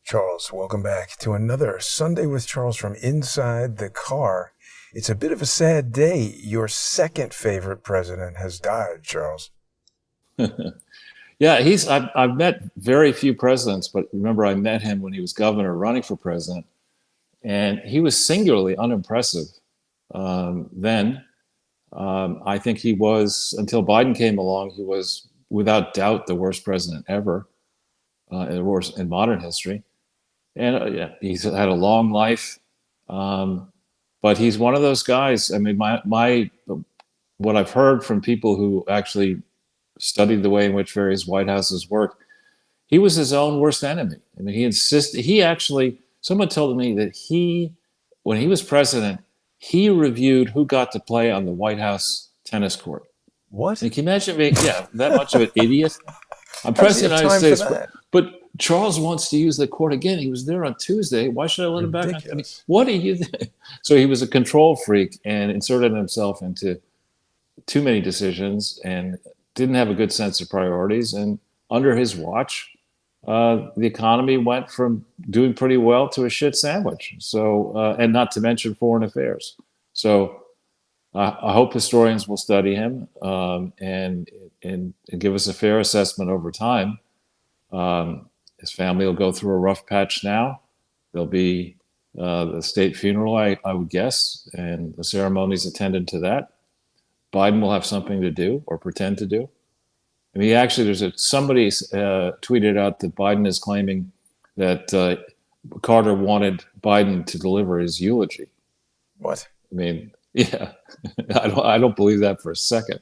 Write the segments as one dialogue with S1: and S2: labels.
S1: Charles, welcome back to another Sunday with Charles from inside the car. It's a bit of a sad day. Your second favorite president has died, Charles.
S2: Yeah, I've met very few presidents, but remember I met him when he was governor running for president, and he was singularly unimpressive then. I think he was, until Biden came along, he was without doubt the worst president ever, in modern history. And yeah, he's had a long life, but he's one of those guys. I mean, my what I've heard from people who actually studied the way in which various White Houses work, he was his own worst enemy. I mean, he insisted. He actually, someone told me that when he was president, he reviewed who got to play on the White House tennis court.
S1: What?
S2: And can you imagine being, that much of an idiot? I'm
S1: How does he
S2: president
S1: have
S2: of the United
S1: time for
S2: States,
S1: that?
S2: but Charles wants to use the court again. He was there on Tuesday. Why should I let him back? I mean,
S1: Ridiculous.
S2: what do you think? So he was a control freak and inserted himself into too many decisions and didn't have a good sense of priorities. And under his watch, the economy went from doing pretty well to a shit sandwich. So, and not to mention foreign affairs. So I hope historians will study him and give us a fair assessment over time. His family will go through a rough patch now. There'll be the state funeral, I would guess, and the ceremonies attendant to that. Biden will have something to do or pretend to do. I mean, actually, somebody tweeted out that Biden is claiming that Carter wanted Biden to deliver his eulogy.
S1: What?
S2: I mean, yeah, I don't believe that for a second.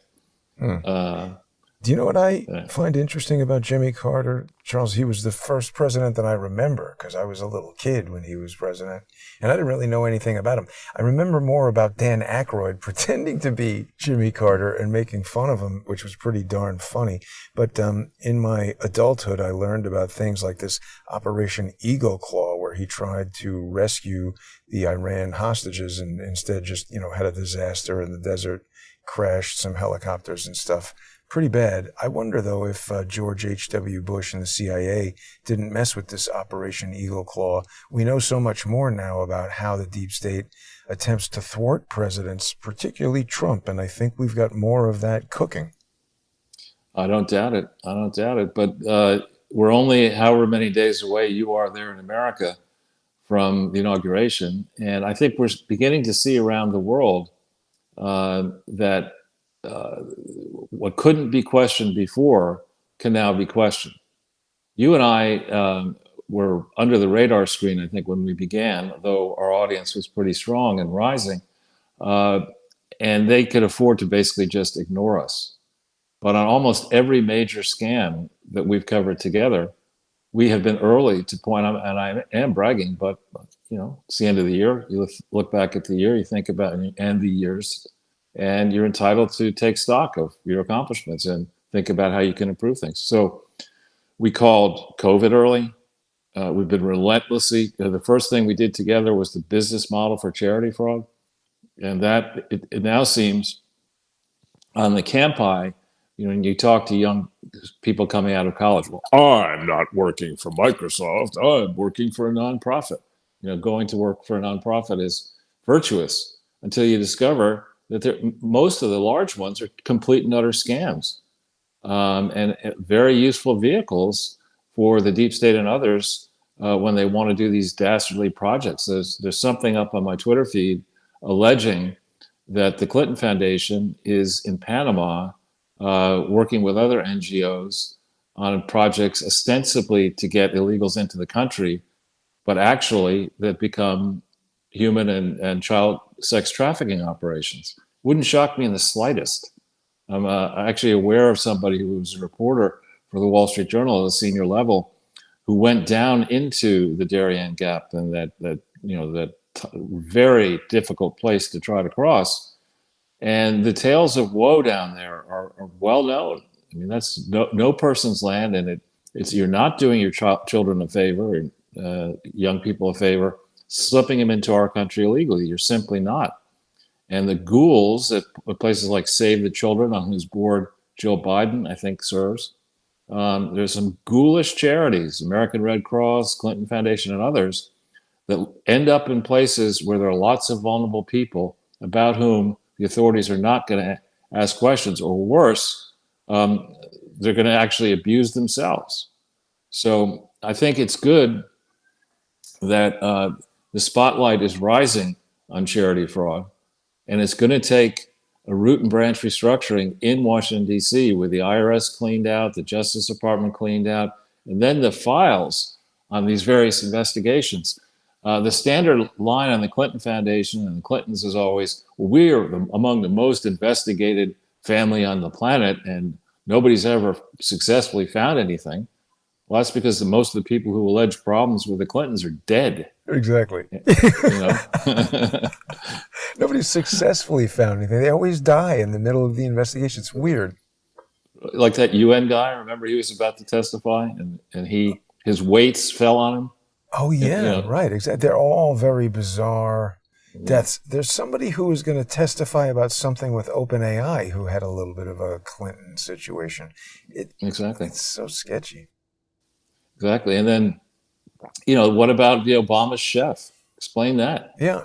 S1: Do you know what I find interesting about Jimmy Carter, Charles? He was the first president that I remember because I was a little kid when he was president, and I didn't really know anything about him. I remember more about Dan Aykroyd pretending to be Jimmy Carter and making fun of him, which was pretty darn funny. But in my adulthood, I learned about things like this Operation Eagle Claw, where he tried to rescue the Iran hostages and instead just, had a disaster in the desert, crashed some helicopters and stuff. Pretty bad. I wonder, though, if George H.W. Bush and the CIA didn't mess with this Operation Eagle Claw. We know so much more now about how the deep state attempts to thwart presidents, particularly Trump, and I think we've got more of that cooking.
S2: I don't doubt it. But we're only however many days away you are there in America from the inauguration. And I think we're beginning to see around the world that what couldn't be questioned before can now be questioned. You and I were under the radar screen, I think, when we began, though our audience was pretty strong and rising, and they could afford to basically just ignore us. But on almost every major scam that we've covered together, we have been early to point out, and I am bragging, but it's the end of the year. You look back at the year, you think about and the years, and you're entitled to take stock of your accomplishments and think about how you can improve things. So we called COVID early. We've been relentlessly, the first thing we did together was the business model for charity fraud. And that it now seems on the campi, when you talk to young people coming out of college, well, I'm not working for Microsoft, I'm working for a nonprofit. Going to work for a nonprofit is virtuous until you discover that most of the large ones are complete and utter scams, and very useful vehicles for the deep state and others when they want to do these dastardly projects. There's something up on my Twitter feed alleging that the Clinton Foundation is in Panama working with other NGOs on projects ostensibly to get illegals into the country, but actually that become human and child sex trafficking operations. Wouldn't shock me in the slightest. I'm actually aware of somebody who was a reporter for the Wall Street Journal at a senior level who went down into the Darien Gap and that very difficult place to try to cross. And the tales of woe down there are well known. I mean, that's no person's land, and you're not doing your children a favor or young people a favor, slipping them into our country illegally. You're simply not. And the ghouls at places like Save the Children, on whose board Jill Biden, I think, serves, There's some ghoulish charities, American Red Cross, Clinton Foundation, and others, that end up in places where there are lots of vulnerable people about whom the authorities are not going to ask questions, or worse, um, they're going to actually abuse themselves. So I think it's good that the spotlight is rising on charity fraud, and it's going to take a root and branch restructuring in Washington, D.C., with the IRS cleaned out, the Justice Department cleaned out, and then the files on these various investigations. The standard line on the Clinton Foundation and the Clintons is always, well, we are among the most investigated family on the planet, and nobody's ever successfully found anything. Well, that's because most of the people who allege problems with the Clintons are dead.
S1: Exactly.
S2: You know,
S1: Nobody's successfully found anything. They always die in the middle of the investigation. It's weird.
S2: like that UN guy. Remember, he was about to testify, and his weights fell on him.
S1: Oh
S2: And,
S1: yeah, right. Exactly. They're all very bizarre deaths. There's somebody who is going to testify about something with OpenAI who had a little bit of a Clinton situation.
S2: exactly,
S1: It's so sketchy.
S2: exactly. And then, what about the Obama chef? Explain that.
S1: Yeah.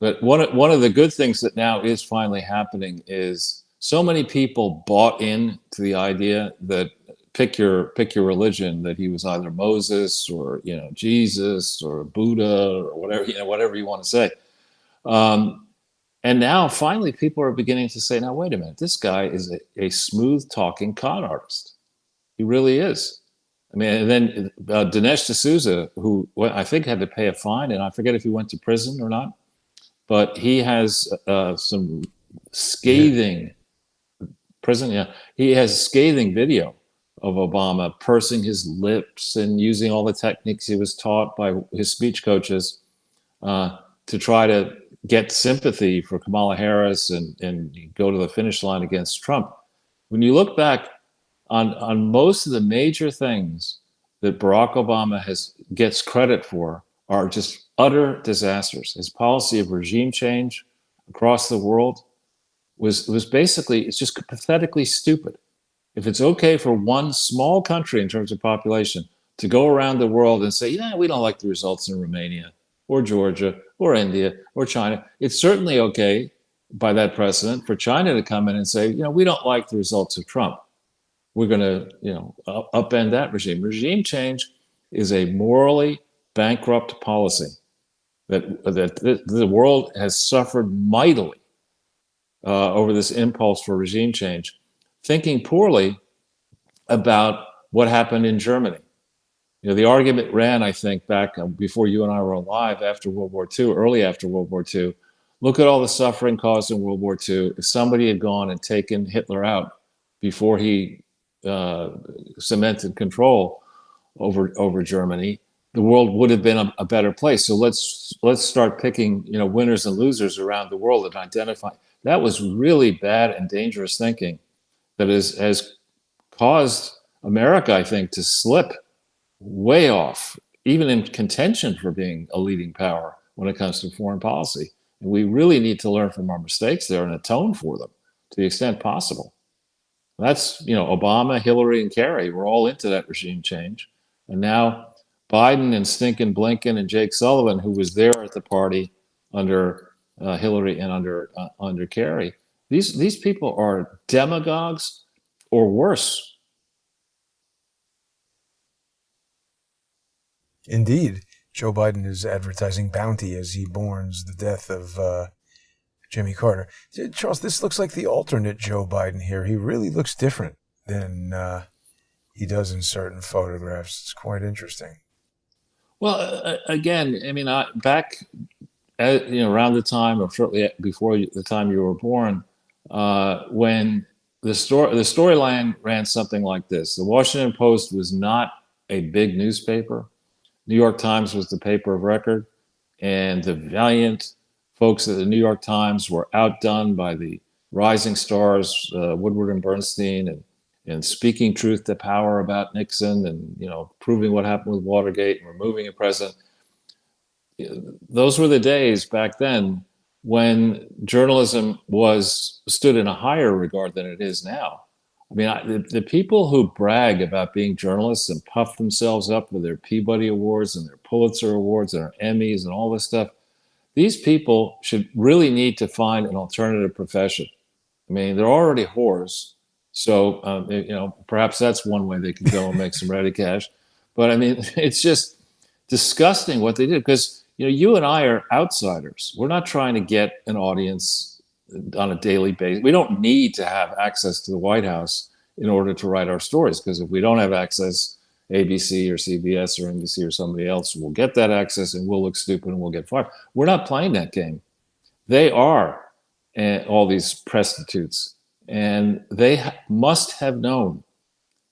S2: But one of the good things that now is finally happening is so many people bought in to the idea that pick your religion, that he was either Moses or Jesus or Buddha or whatever you want to say. Um, and now finally people are beginning to say, now wait a minute, this guy is a smooth talking con artist. He really is. I mean, and then Dinesh D'Souza, who I think had to pay a fine, and I forget if he went to prison or not, but he has some scathing prison. Yeah, he has scathing video of Obama pursing his lips and using all the techniques he was taught by his speech coaches to try to get sympathy for Kamala Harris and go to the finish line against Trump. When you look back on most of the major things that Barack Obama gets credit for are just utter disasters. His policy of regime change across the world was basically, it's just pathetically stupid. If it's okay for one small country in terms of population to go around the world and say, yeah, we don't like the results in Romania or Georgia or India or China, it's certainly okay by that precedent for China to come in and say, we don't like the results of Trump. We're going to, upend that regime. Regime change is a morally bankrupt policy that the world has suffered mightily over this impulse for regime change, thinking poorly about what happened in Germany. The argument ran, I think, back before you and I were alive, after World War II, early after World War II. Look at all the suffering caused in World War II. If somebody had gone and taken Hitler out before he cemented control over Germany, the world would have been a better place. So let's start picking winners and losers around the world and identify. That was really bad and dangerous thinking that has caused America, I think, to slip way off, even in contention for being a leading power when it comes to foreign policy. And we really need to learn from our mistakes there and atone for them to the extent possible. That's, Obama, Hillary, and Kerry were all into that regime change. And now Biden and stinking Blinken and Jake Sullivan, who was there at the party under Hillary and under Kerry, these people are demagogues or worse.
S1: Indeed. Joe Biden is advertising bounty as he mourns the death of Jimmy Carter. Charles, this looks like the alternate Joe Biden here. He really looks different than he does in certain photographs. It's quite interesting.
S2: Well, again, I mean, back around the time, or shortly before the time you were born, when the storyline ran something like this: the Washington Post was not a big newspaper. New York Times was the paper of record, and the valiant folks at the New York Times were outdone by the rising stars, Woodward and Bernstein, and speaking truth to power about Nixon, and proving what happened with Watergate and removing a president. Those were the days back then when journalism stood in a higher regard than it is now. I mean, the people who brag about being journalists and puff themselves up with their Peabody Awards and their Pulitzer Awards and their Emmys and all this stuff, these people should really need to find an alternative profession. I mean, they're already whores. So, perhaps that's one way they could go and make some ready cash. But I mean, it's just disgusting what they did because, you and I are outsiders. We're not trying to get an audience on a daily basis. We don't need to have access to the White House in order to write our stories because if we don't have access, ABC or CBS or NBC or somebody else will get that access and we'll look stupid and we'll get fired. We're not playing that game. They are all these prostitutes. And they must have known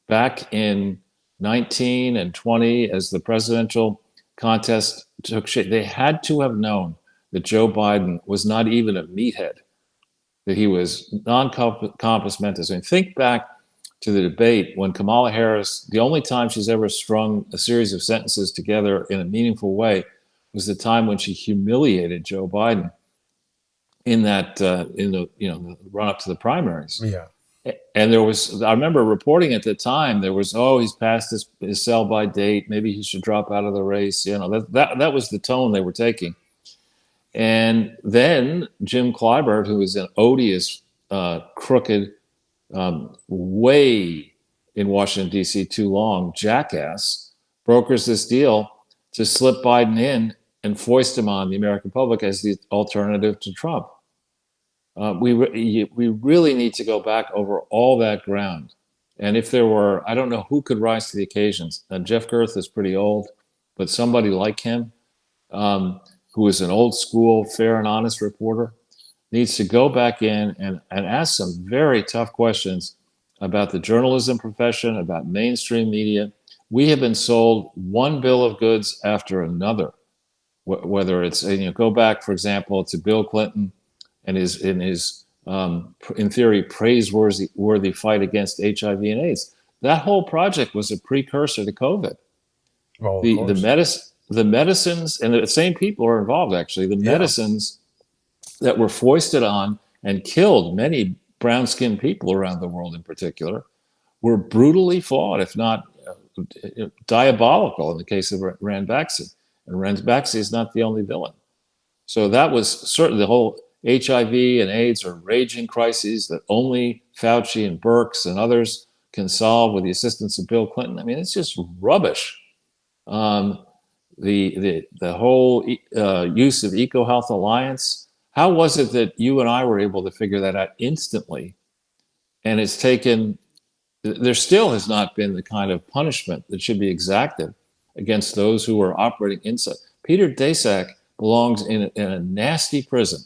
S2: back in 19 and 20 as the presidential contest took shape, they had to have known that Joe Biden was not even a meathead, that he was non-compos mentis. I mean, think back to the debate when Kamala Harris, the only time she's ever strung a series of sentences together in a meaningful way was the time when she humiliated Joe Biden in the run up to the primaries.
S1: Yeah.
S2: And I remember reporting at the time, there was, he's past his sell by date. Maybe he should drop out of the race. That was the tone they were taking. And then Jim Clyburn, who was an odious, crooked, way in Washington, D.C. too long, jackass, brokers this deal to slip Biden in and foist him on the American public as the alternative to Trump. We really need to go back over all that ground. And if there were, I don't know who could rise to the occasions. Jeff Gerth is pretty old, but somebody like him, who is an old school, fair and honest reporter, needs to go back in and ask some very tough questions about the journalism profession, about mainstream media. We have been sold one bill of goods after another, whether it's, go back, for example, to Bill Clinton and his in theory, praiseworthy fight against HIV and AIDS. That whole project was a precursor to COVID.
S1: Well,
S2: the medicines, and the same people are involved, actually. The medicines that were foisted on and killed many brown-skinned people around the world in particular were brutally flawed, if not diabolical in the case of Ranbaxy. And Ranbaxy is not the only villain. So that was certainly the whole HIV and AIDS are raging crises that only Fauci and Birx and others can solve with the assistance of Bill Clinton. I mean, it's just rubbish. The whole use of EcoHealth Alliance. How was it that you and I were able to figure that out instantly? And it's taken. There still has not been the kind of punishment that should be exacted against those who are operating inside. Peter Daszak belongs in a nasty prison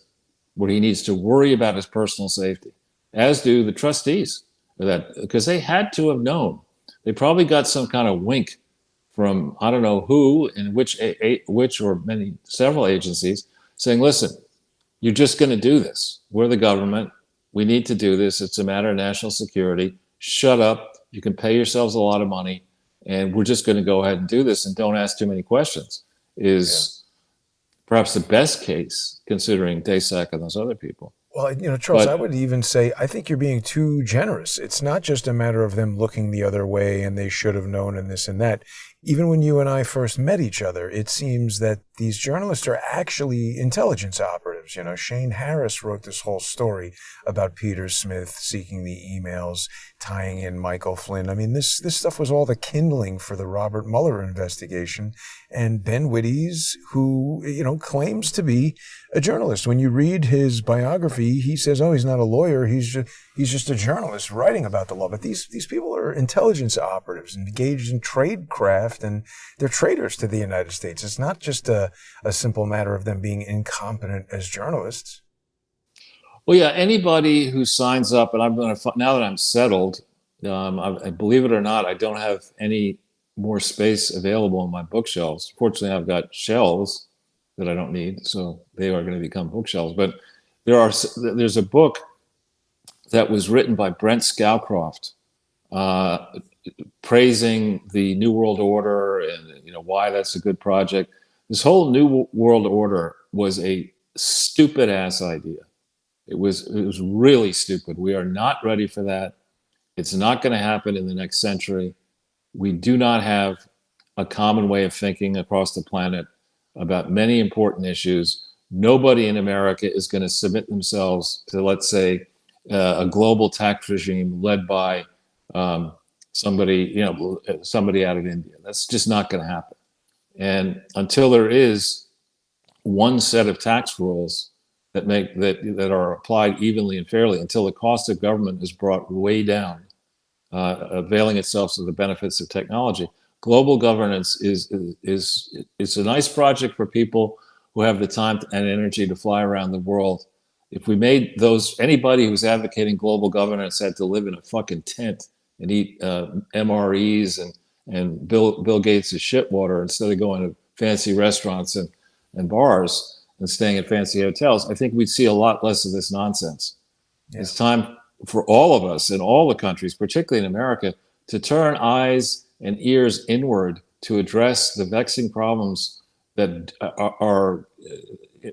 S2: where he needs to worry about his personal safety, as do the trustees of that, because they had to have known. They probably got some kind of wink from I don't know who and which or several agencies saying, listen, you're just going to do this. We're the government. We need to do this. It's a matter of national security. Shut up. You can pay yourselves a lot of money, and we're just going to go ahead and do this and don't ask too many questions is perhaps the best case, considering Daszak and those other people.
S1: Well, Charles, I would even say, I think you're being too generous. It's not just a matter of them looking the other way and they should have known and this and that. Even when you and I first met each other, it seems that these journalists are actually intelligence operatives. Shane Harris wrote this whole story about Peter Smith seeking the emails, tying in Michael Flynn. I mean, this stuff was all the kindling for the Robert Mueller investigation. And Ben Wittes, who, claims to be a journalist. When you read his biography, he says, he's not a lawyer. He's just a journalist writing about the law. But these people are intelligence operatives engaged in tradecraft, and they're traitors to the United States. It's not just a simple matter of them being incompetent as journalists.
S2: Well, yeah, anybody who signs up, and now that I'm settled, I believe it or not, I don't have any more space available on my bookshelves. Fortunately, I've got shelves that I don't need, so they are going to become bookshelves. But there's a book that was written by Brent Scowcroft, praising the New World Order and why that's a good project. This whole New World Order was a stupid ass idea. It was really stupid. We are not ready for that. It's not going to happen in the next century. We do not have a common way of thinking across the planet about many important issues. Nobody in America is going to submit themselves to, let's say, a global tax regime led by somebody, somebody out of India. That's just not going to happen. And until there is one set of tax rules that are applied evenly and fairly, until the cost of government is brought way down, availing itself of the benefits of technology. Global governance is a nice project for people who have the time and energy to fly around the world. If we made anybody who's advocating global governance had to live in a fucking tent and eat MREs and Bill Gates' shit water instead of going to fancy restaurants and bars and staying at fancy hotels, I think we'd see a lot less of this nonsense. Yeah. It's time for all of us in all the countries, particularly in America, to turn eyes and ears inward to address the vexing problems that are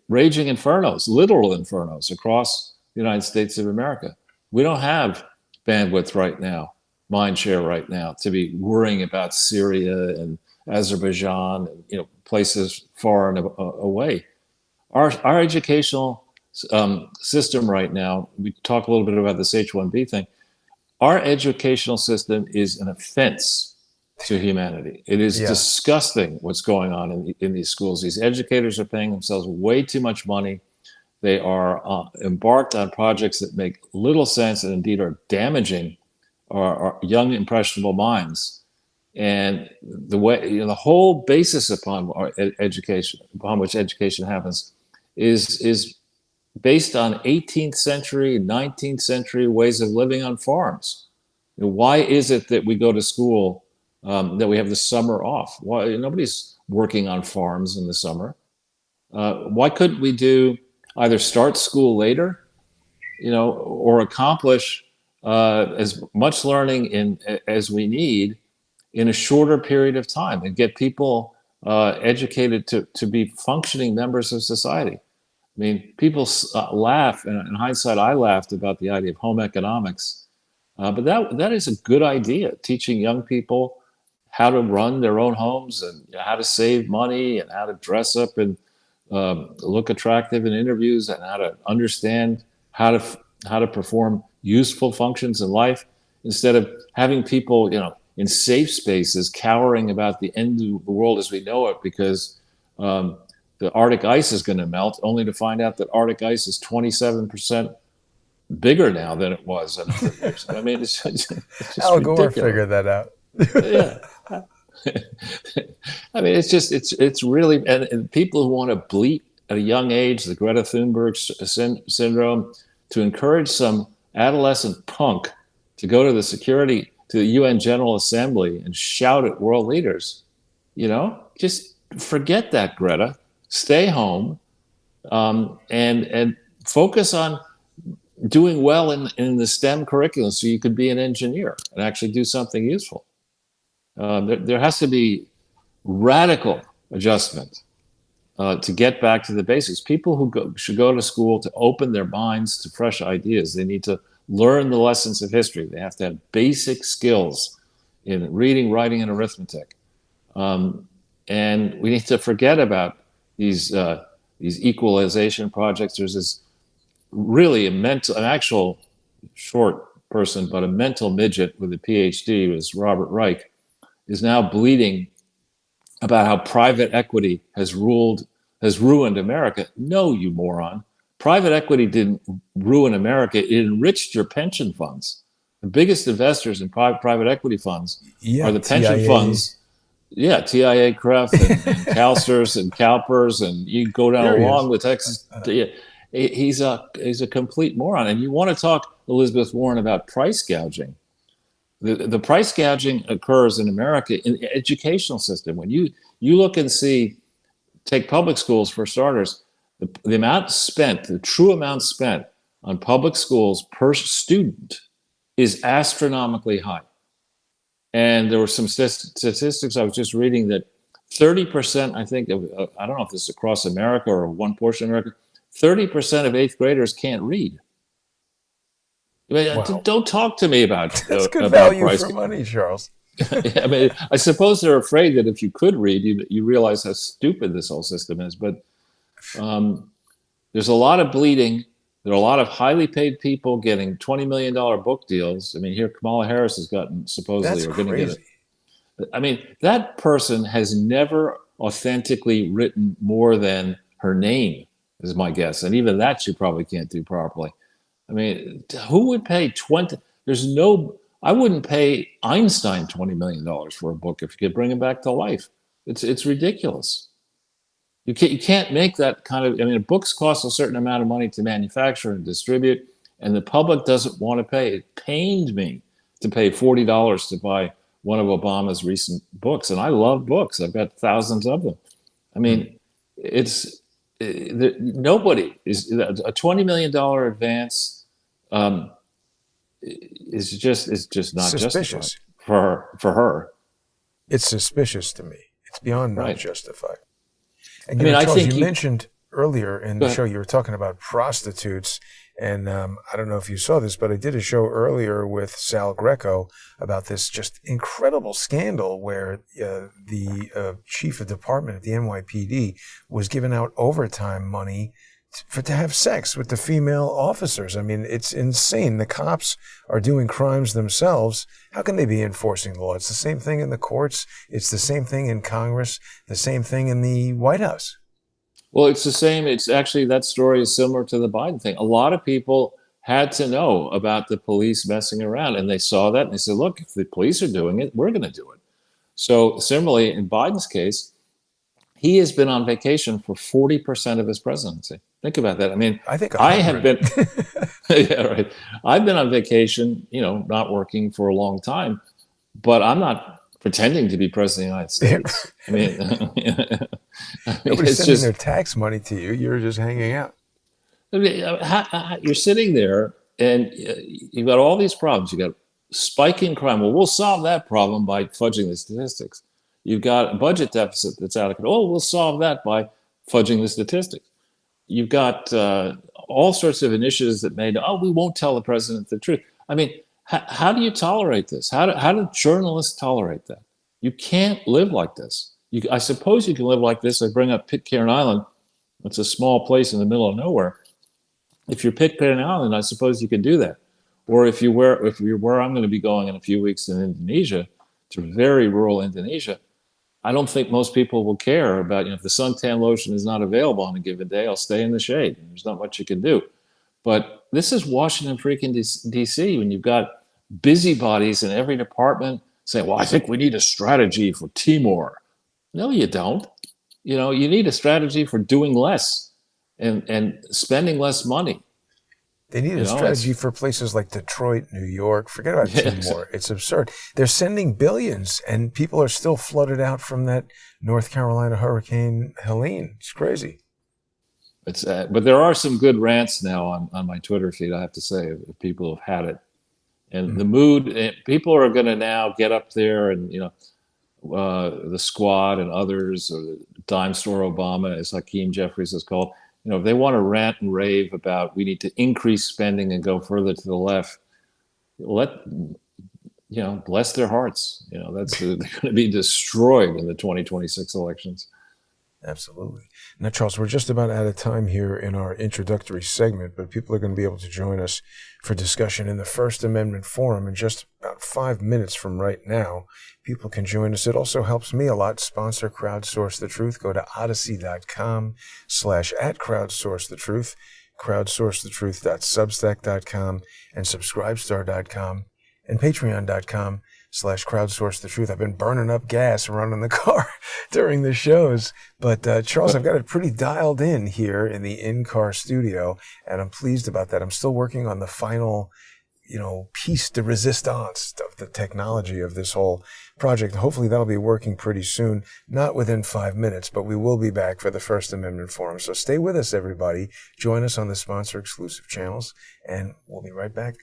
S2: raging infernos, literal infernos across the United States of America. We don't have bandwidth right now, mind share right now, to be worrying about Syria and Azerbaijan and places far and away. Our educational system right now, we talk a little bit about this H-1B thing. Our educational system is an offense to humanity. It is disgusting what's going on in these schools. These educators are paying themselves way too much money. They are embarked on projects that make little sense and indeed are damaging our young, impressionable minds. And the whole basis upon our education, upon which education happens, is based on 18th century, 19th century ways of living on farms. Why is it that we go to school, that we have the summer off? Why nobody's working on farms in the summer? Why couldn't we either start school later, or accomplish as much learning as we need in a shorter period of time and get people educated to be functioning members of society? I mean, people laugh, and in hindsight, I laughed about the idea of home economics, but that is a good idea, teaching young people how to run their own homes and how to save money and how to dress up and look attractive in interviews and how to understand how to perform useful functions in life, instead of having people, in safe spaces cowering about the end of the world as we know it because the Arctic ice is going to melt, only to find out that Arctic ice is 27% bigger now than it was in 100 years. I mean, it's just
S1: Al Gore
S2: ridiculous.
S1: figured that out.
S2: Yeah. I mean, it's really, and people who want to bleat at a young age, the Greta Thunberg syndrome, to encourage some adolescent punk to go to the UN General Assembly and shout at world leaders, just forget that, Greta. Stay home and focus on doing well in the STEM curriculum so you could be an engineer and actually do something useful. There has to be radical adjustment to get back to the basics. People who should go to school to open their minds to fresh ideas. They need to learn the lessons of history. They have to have basic skills in reading, writing, and arithmetic. And we need to forget about these equalization projects. There's this really an actual short person, but a mental midget with a PhD, was Robert Reich, is now bleeding about how private equity has ruined America. No, you moron. Private equity didn't ruin America. It enriched your pension funds. The biggest investors in private equity funds are the pension funds. Yeah, TIA, CREF, and CalSTRS, and CalPERS, and you go down along with Texas. He's a complete moron. And you want to talk, Elizabeth Warren, about price gouging. The price gouging occurs in America in the educational system. When you look and take public schools for starters, the amount spent, the true amount spent on public schools per student is astronomically high. And there were some statistics I was just reading that 30%, I think, I don't know if this is across America or one portion of America, 30% of eighth graders can't read. I mean,
S1: Wow.
S2: don't talk to me about
S1: That's good
S2: about
S1: value
S2: price.
S1: for money, Charles.
S2: I mean, I suppose they're afraid that if you could read, you realize how stupid this whole system is. But there's a lot of bleeding. There are a lot of highly paid people getting $20 million book deals. I mean, here Kamala Harris has gotten supposedly,
S1: That's
S2: or going to get
S1: crazy.
S2: it. I mean, that person has never authentically written more than her name, is my guess, and even that you probably can't do properly. I mean, who would pay 20? There's no. I wouldn't pay Einstein $20 million for a book if you could bring him back to life. It's ridiculous. You can't make that kind of. I mean, books cost a certain amount of money to manufacture and distribute, and the public doesn't want to pay. It pained me to pay $40 to buy one of Obama's recent books, and I love books. I've got thousands of them. I mean, it's nobody is a $20 million advance. Is just not justified
S1: Suspicious.
S2: for her.
S1: It's suspicious to me. It's beyond not
S2: Right.
S1: justified. And
S2: I mean, I
S1: Charles,
S2: think
S1: you mentioned earlier in
S2: Go
S1: the
S2: ahead.
S1: show, you were talking about prostitutes. And I don't know if you saw this, but I did a show earlier with Sal Greco about this just incredible scandal where the chief of department at the NYPD was giving out overtime money to have sex with the female officers. I mean, it's insane. The cops are doing crimes themselves. How can they be enforcing the law? It's the same thing in the courts. It's the same thing in Congress, the same thing in the White House.
S2: Well, it's the same. It's actually, that story is similar to the Biden thing. A lot of people had to know about the police messing around, and they saw that and they said, look, if the police are doing it, we're going to do it. So similarly, in Biden's case, he has been on vacation for 40% of his presidency. Think about that. I mean,
S1: I think
S2: I have
S1: 100.
S2: been, yeah, right. I've been on vacation, not working for a long time, but I'm not pretending to be president of the United States. I mean,
S1: Nobody's
S2: it's
S1: sending their
S2: just,
S1: tax money to you. You're just hanging out.
S2: I mean, you're sitting there and you've got all these problems. You've got spiking crime. Well, we'll solve that problem by fudging the statistics. You've got a budget deficit that's out of control. Oh, we'll solve that by fudging the statistics. You've got all sorts of initiatives that made, we won't tell the president the truth. I mean, how do you tolerate this? How do journalists tolerate that? You can't live like this. I suppose you can live like this. I bring up Pitcairn Island. It's a small place in the middle of nowhere. If you're Pitcairn Island, I suppose you can do that. Or if you're where I'm going to be going in a few weeks in Indonesia, to very rural Indonesia, I don't think most people will care about, if the suntan lotion is not available on a given day, I'll stay in the shade. There's not much you can do. But this is Washington freaking D.C. when you've got busybodies in every department saying, well, I think we need a strategy for Timor. No, you don't. You need a strategy for doing less and spending less money.
S1: They need a strategy for places like Detroit, New York. Forget about Timor. It's absurd. They're sending billions, and people are still flooded out from that North Carolina Hurricane Helene. It's crazy.
S2: But there are some good rants now on my Twitter feed, I have to say, if people have had it. And the mood, people are going to now get up there and, the Squad and others, or the Dime Store Obama, as Hakeem Jeffries is called, if they want to rant and rave about we need to increase spending and go further to the left, bless their hearts. They're going to be destroyed in the 2026 elections.
S1: Absolutely. Now, Charles, we're just about out of time here in our introductory segment, but people are going to be able to join us for discussion in the First Amendment Forum in just about 5 minutes from right now. People can join us. It also helps me a lot. Sponsor Crowdsource the Truth. Go to odyssey.com/@crowdsourcethetruth, crowdsourcethetruth.substack.com, and subscribestar.com, and patreon.com/crowdsourcethetruth. I've been burning up gas running the car during the shows, but Charles, I've got it pretty dialed in here in the in-car studio, and I'm pleased about that. I'm still working on the final, piece de resistance of the technology of this whole project. Hopefully that'll be working pretty soon, not within 5 minutes, but we will be back for the First Amendment Forum. So stay with us, everybody. Join us on the sponsor exclusive channels, and we'll be right back.